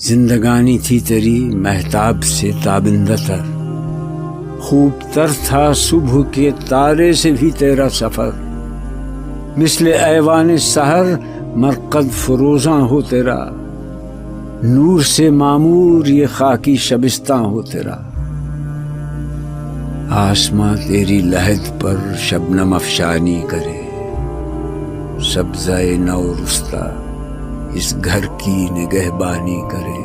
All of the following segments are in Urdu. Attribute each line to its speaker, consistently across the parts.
Speaker 1: زندگانی تھی تیری مہتاب سے تابندہ تر، خوب تر تھا صبح کے تارے سے بھی تیرا سفر، مثل ایوان سحر مرقد فروزاں ہو تیرا، نور سے معمور یہ خاکی شبستاں ہو تیرا، آسماں تیری لحد پر شبنم افشانی کرے، سبزہ نو رستہ اس گھر کی نگہبانی کرے۔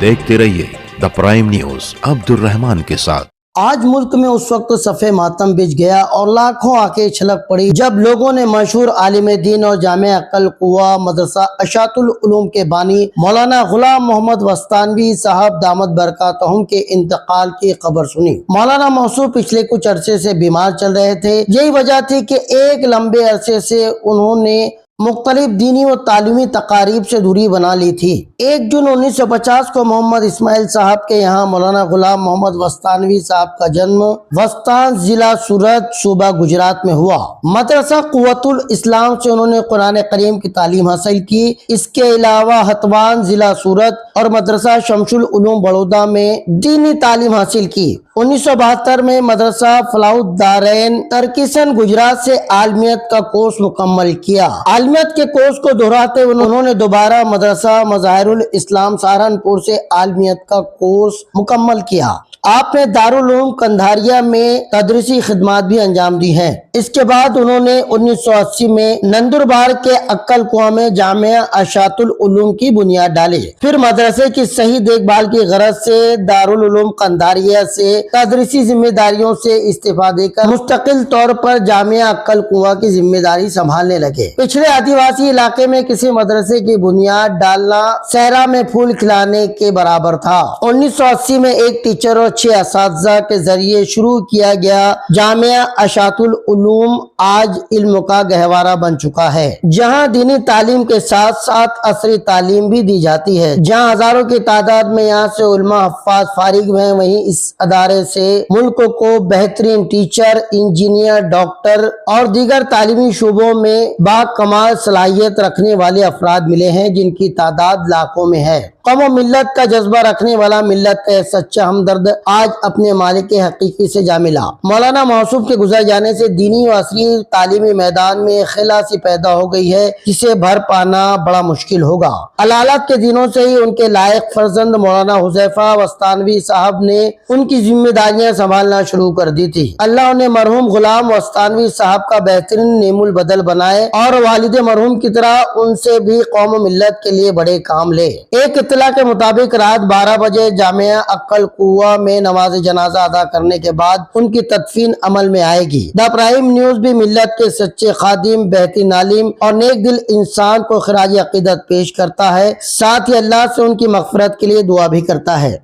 Speaker 2: دیکھتے رہیے دا پرائم نیوز عبد الرحمان کے ساتھ۔
Speaker 3: آج ملک میں اس وقت صف ماتم بچ گیا اور لاکھوں آنکھیں چھلک پڑی جب لوگوں نے مشہور عالم دین اور جامع عقل قوہ مدرسہ اشاعت العلوم کے بانی مولانا غلام محمد وستانوی صاحب دامت برکاتہم کے انتقال کی خبر سنی۔ مولانا موصوف پچھلے کچھ عرصے سے بیمار چل رہے تھے، یہی وجہ تھی کہ ایک لمبے عرصے سے انہوں نے مختلف دینی و تعلیمی تقاریب سے دوری بنا لی تھی۔ 1 جون 1950 کو محمد اسماعیل صاحب کے یہاں مولانا غلام محمد وستانوی صاحب کا جنم وستان ضلع سورت صوبہ گجرات میں ہوا۔ مدرسہ قوت الاسلام سے انہوں نے قرآن کریم کی تعلیم حاصل کی۔ اس کے علاوہ ہتوان ضلع سورت اور مدرسہ شمس العلوم بڑودہ میں دینی تعلیم حاصل کی۔ 1972 میں مدرسہ فلاح الدارین ترکیسن گجرات سے عالمیت کا کورس مکمل کیا۔ عالمیت کے کورس کو دہراتے انہوں نے دوبارہ مدرسہ مظاہر الاسلام سہارنپور سے عالمیت کا کورس مکمل کیا۔ آپ نے دارالعلوم کندھاریا میں تدریسی خدمات بھی انجام دی ہیں۔ اس کے بعد انہوں نے 1980 میں نندربار کے عقل کنواں میں جامعہ اشاعت العلوم کی بنیاد ڈالی۔ پھر مدرسے کی صحیح دیکھ بھال کی غرض سے دارالعلوم کندھاریا سے تدریسی ذمہ داریوں سے استعفا دے کر مستقل طور پر جامعہ عقل کنواں کی ذمہ داری سنبھالنے لگے۔ پچھلے آدیواسی علاقے میں کسی مدرسے کی بنیاد ڈالنا صحرا میں پھول کھلانے کے برابر تھا۔ 1980 میں ایک ٹیچر اور 6 اساتذہ کے ذریعے شروع کیا گیا جامعہ اشاعت العلوم آج علم کا گہوارہ بن چکا ہے، جہاں دینی تعلیم کے ساتھ ساتھ عصری تعلیم بھی دی جاتی ہے۔ جہاں ہزاروں کی تعداد میں یہاں سے علماء حفاظ فارغ ہیں، وہیں اس ادارے سے ملک کو بہترین ٹیچر، انجینئر، ڈاکٹر اور دیگر تعلیمی شعبوں میں با کمال صلاحیت رکھنے والے افراد ملے ہیں، جن کی تعداد لاکھوں میں ہے۔ قوم و ملت کا جذبہ رکھنے والا ملت کا سچا ہمدرد آج اپنے مالک حقیقی سے جا ملا۔ مولانا موصوف کے گزر جانے سے دینی و عصری تعلیمی میدان میں خلا سی پیدا ہو گئی ہے، جسے بھر پانا بڑا مشکل ہوگا۔ علالت کے دنوں سے ہی ان کے لائق فرزند مولانا حذیفہ وستانوی صاحب نے ان کی ذمہ داریاں سنبھالنا شروع کر دی تھی۔ اللہ انہیں مرحوم غلام وستانوی صاحب کا بہترین نعم البدل بنائے اور والد مرحوم کی طرح ان سے بھی قوم و ملت کے لیے بڑے کام لے۔ ایک اطلاع کے مطابق رات 12 بجے جامعہ عقل کنواں میں نماز جنازہ ادا کرنے کے بعد ان کی تدفین عمل میں آئے گی۔ دا پرائم نیوز بھی ملت کے سچے خادم، بہترین عالم اور نیک دل انسان کو خراج عقیدت پیش کرتا ہے، ساتھ ہی اللہ سے ان کی مغفرت کے لیے دعا بھی کرتا ہے۔